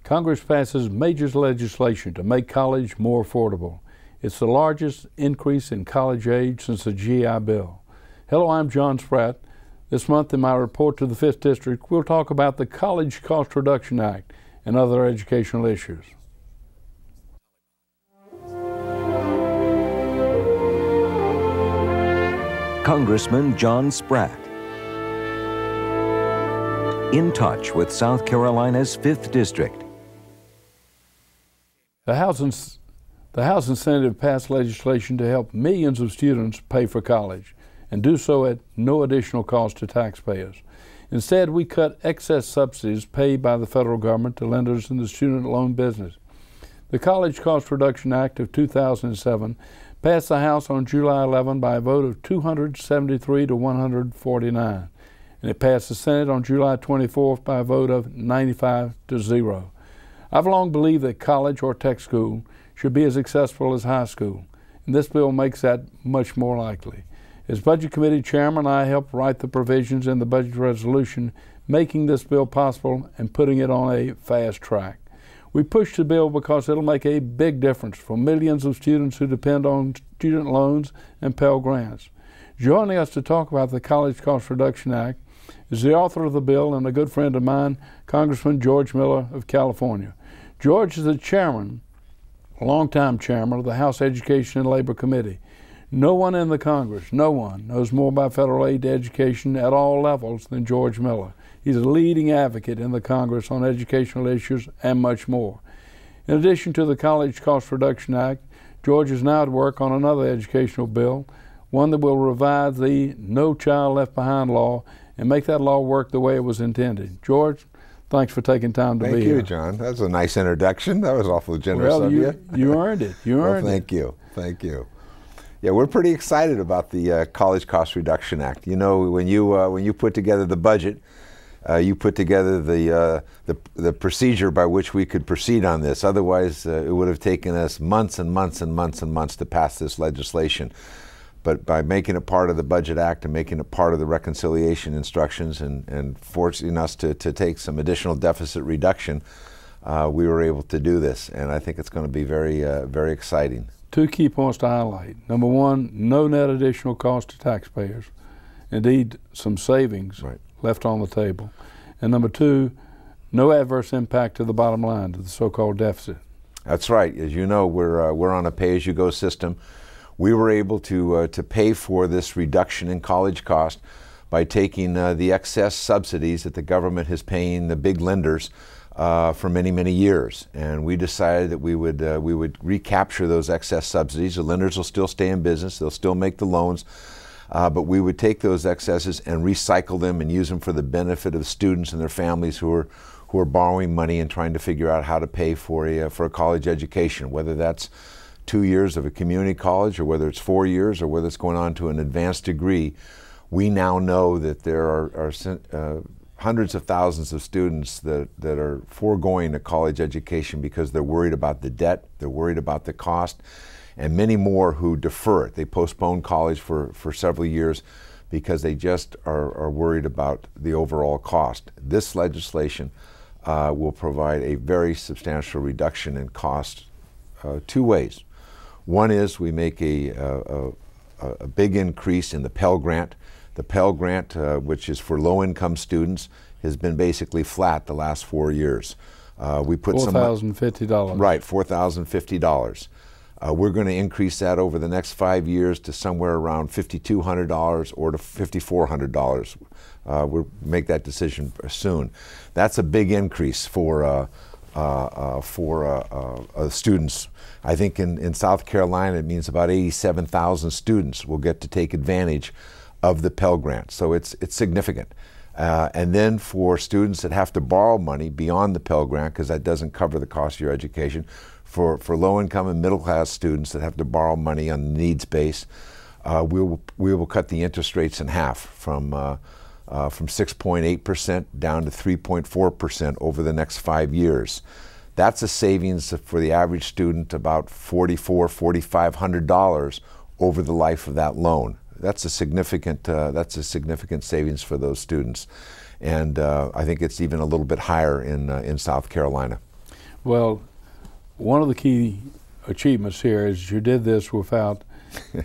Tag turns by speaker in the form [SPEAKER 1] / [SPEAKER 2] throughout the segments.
[SPEAKER 1] Congress passes major legislation to make college more affordable. It's the largest increase in college age since the GI Bill. Hello, I'm John Spratt. This month in my report to the 5th District, we'll talk about the College Cost Reduction Act and other educational issues.
[SPEAKER 2] Congressman John Spratt. In touch with South Carolina's 5th District.
[SPEAKER 1] The House and Senate have passed legislation to help millions of students pay for college and do so at no additional cost to taxpayers. Instead, we cut excess subsidies paid by the federal government to lenders in the student loan business. The College Cost Reduction Act of 2007 passed the House on July 11 by a vote of 273 to 149, and it passed the Senate on July 24th by a vote of 95 to 0. I've long believed that college or tech school should be as accessible as high school, and this bill makes that much more likely. As Budget Committee Chairman, I helped write the provisions in the budget resolution, making this bill possible and putting it on a fast track. We pushed the bill because it'll make a big difference for millions of students who depend on student loans and Pell Grants. Joining us to talk about the College Cost Reduction Act is the author of the bill and a good friend of mine, Congressman George Miller of California. George is the chairman, a longtime chairman of the House Education and Labor Committee. No one in the Congress, no one, knows more about federal aid to education at all levels than George Miller. He's a leading advocate in the Congress on educational issues and much more. In addition to the College Cost Reduction Act, George is now at work on another educational bill, one that will revise the No Child Left Behind law and make that law work the way it was intended. George, thanks for taking time to be here.
[SPEAKER 3] Thank you, John. That was a nice introduction. That was awfully generous of you.
[SPEAKER 1] You earned it. You earned it.
[SPEAKER 3] Thank you. Thank you. Yeah, we're pretty excited about the College Cost Reduction Act. You know, when you put together the budget, you put together the procedure by which we could proceed on this. Otherwise, it would have taken us months and months and months and months to pass this legislation. But by making it part of the Budget Act and making it part of the reconciliation instructions and forcing us to take some additional deficit reduction, we were able to do this. And I think it's going to be very, very exciting.
[SPEAKER 1] Two key points to highlight. Number one, no net additional cost to taxpayers. Indeed, some savings left on the table. And number two, no adverse impact to the bottom line, to the so-called deficit.
[SPEAKER 3] That's right. As you know, we're on a pay-as-you-go system. We were able to pay for this reduction in college cost by taking the excess subsidies that the government is paying the big lenders for many, many years. And we decided that we would recapture those excess subsidies. The lenders will still stay in business. They'll still make the loans. But we would take those excesses and recycle them and use them for the benefit of students and their families who are borrowing money and trying to figure out how to pay for a college education, whether that's 2 years of a community college or whether it's 4 years or whether it's going on to an advanced degree. We now know that there are hundreds of thousands of students that are foregoing a college education because they're worried about the debt, they're worried about the cost, and many more who defer it. They postpone college for several years because they just are worried about the overall cost. This legislation will provide a very substantial reduction in cost two ways. One is we make a big increase in the Pell Grant. The Pell Grant, which is for low-income students, has been basically flat the last 4 years. We put
[SPEAKER 1] $4,050.
[SPEAKER 3] Right, $4,050. We're going to increase that over the next 5 years to somewhere around $5,200 or to $5,400. We'll make that decision soon. That's a big increase for students. I think in South Carolina it means about 87,000 students will get to take advantage of the Pell Grant, so it's significant. And then for students that have to borrow money beyond the Pell Grant, because that doesn't cover the cost of your education, for low-income and middle-class students that have to borrow money on the needs base, we will cut the interest rates in half from 6.8% down to 3.4% over the next 5 years. That's a savings for the average student about $4,400, $4,500 over the life of that loan. That's a significant savings for those students, and I think it's even a little bit higher in South Carolina.
[SPEAKER 1] Well, one of the key achievements here is you did this without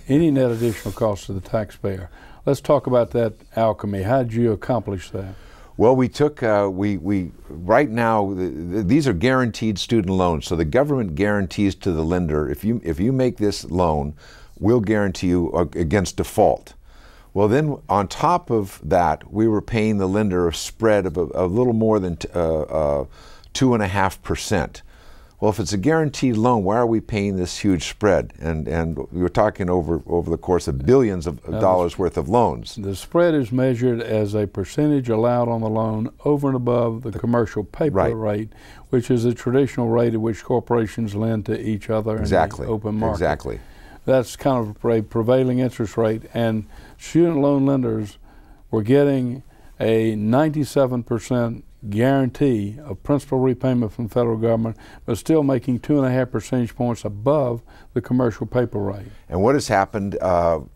[SPEAKER 1] any net additional cost to the taxpayer. Let's talk about that alchemy. How did you accomplish that?
[SPEAKER 3] Well, we took, right now, these are guaranteed student loans. So the government guarantees to the lender, if you make this loan, we'll guarantee you against default. Well, then on top of that, we were paying the lender a spread of a little more than 2.5%. Well, if it's a guaranteed loan, why are we paying this huge spread? And we were talking over the course of billions of dollars worth of loans.
[SPEAKER 1] The spread is measured as a percentage allowed on the loan over and above the commercial paper rate, which is a traditional rate at which corporations lend to each other in the open market.
[SPEAKER 3] Exactly.
[SPEAKER 1] That's kind of a prevailing interest rate, and student loan lenders were getting a 97% guarantee of principal repayment from the federal government, but still making 2.5 percentage points above the commercial paper rate.
[SPEAKER 3] And what has happened,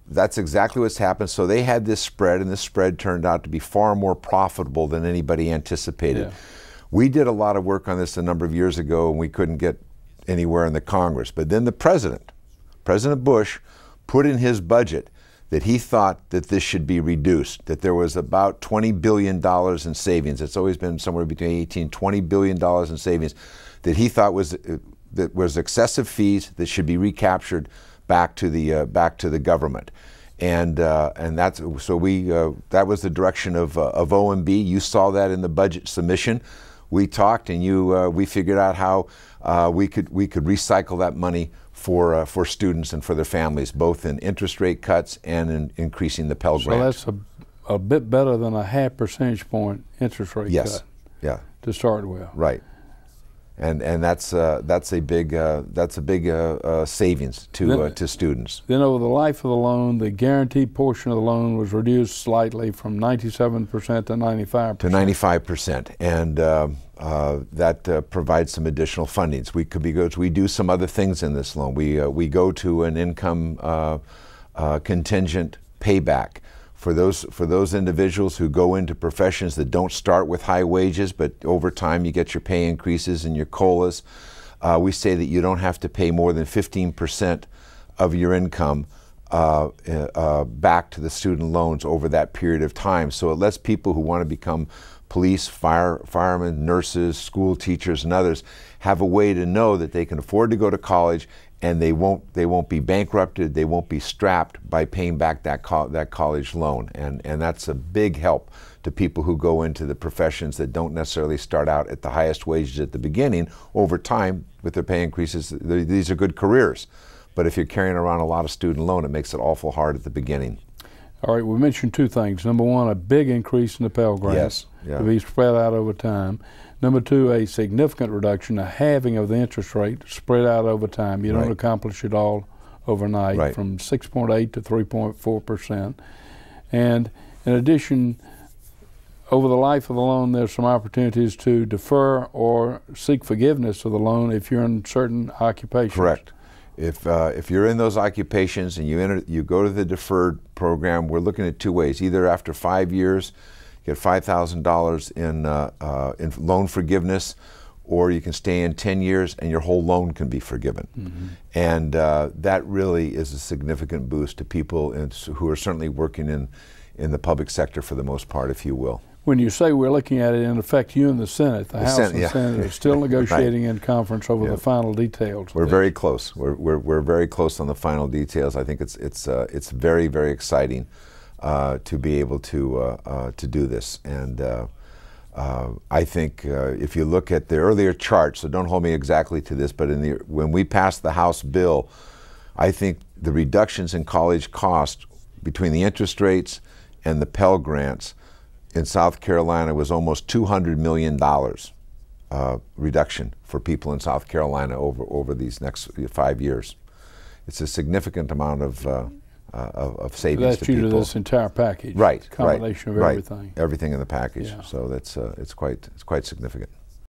[SPEAKER 3] that's exactly what's happened. So they had this spread, and this spread turned out to be far more profitable than anybody anticipated. Yeah. We did a lot of work on this a number of years ago, and we couldn't get anywhere in the Congress. But then the President Bush, put in his budget that he thought that this should be reduced, that there was about $20 billion in savings. It's always been somewhere between 18 and $20 billion in savings that he thought was excessive fees that should be recaptured back to the government. And that's, so that was the direction of OMB. You saw that in the budget submission. We talked, and we figured out how we could recycle that money for students and for their families, both in interest rate cuts and in increasing the Pell Grant.
[SPEAKER 1] So that's a bit better than a 0.5 percentage point interest rate cut.
[SPEAKER 3] Yeah.
[SPEAKER 1] To start with.
[SPEAKER 3] Right. And that's a big savings to students.
[SPEAKER 1] Then over the life of the loan, the guaranteed portion of the loan was reduced slightly from 97% to 95%.
[SPEAKER 3] To 95%, and that provides some additional fundings. We do some other things in this loan. We go to an income contingent payback. For those individuals who go into professions that don't start with high wages, but over time you get your pay increases and your COLAs, we say that you don't have to pay more than 15% of your income back to the student loans over that period of time. So it lets people who want to become police, firemen, nurses, school teachers, and others have a way to know that they can afford to go to college, and they won't be bankrupted, they won't be strapped by paying back that college loan. And that's a big help to people who go into the professions that don't necessarily start out at the highest wages at the beginning. Over time, with their pay increases, these are good careers. But if you're carrying around a lot of student loan, it makes it awful hard at the beginning.
[SPEAKER 1] All right, we mentioned two things. Number one, a big increase in the Pell Grant to be spread out over time. Number two, a significant reduction, a halving of the interest rate spread out over time. You don't accomplish it all overnight, from 6.8 to 3.4%. And in addition, over the life of the loan, there's some opportunities to defer or seek forgiveness of the loan if you're in certain occupations.
[SPEAKER 3] Correct. If you're in those occupations and you go to the deferred program, we're looking at two ways. Either after 5 years, get $5,000 in loan forgiveness, or you can stay in 10 years and your whole loan can be forgiven. Mm-hmm. And that really is a significant boost to people who are certainly working in the public sector for the most part, if you will.
[SPEAKER 1] When you say we're looking at it, in effect, you and the Senate, the House and the Senate are still negotiating in conference over the final details.
[SPEAKER 3] We're very close. We're very close on the final details. I think it's very, very exciting to be able to do this. And I think if you look at the earlier chart, so don't hold me exactly to this, but when we passed the House bill, I think the reductions in college costs between the interest rates and the Pell Grants in South Carolina was almost $200 million reduction for people in South Carolina over these next 5 years. It's a significant amount of savings to people.
[SPEAKER 1] That's due to this entire package,
[SPEAKER 3] right?
[SPEAKER 1] Combination of everything.
[SPEAKER 3] Everything in the package. Yeah. So that's it's quite significant.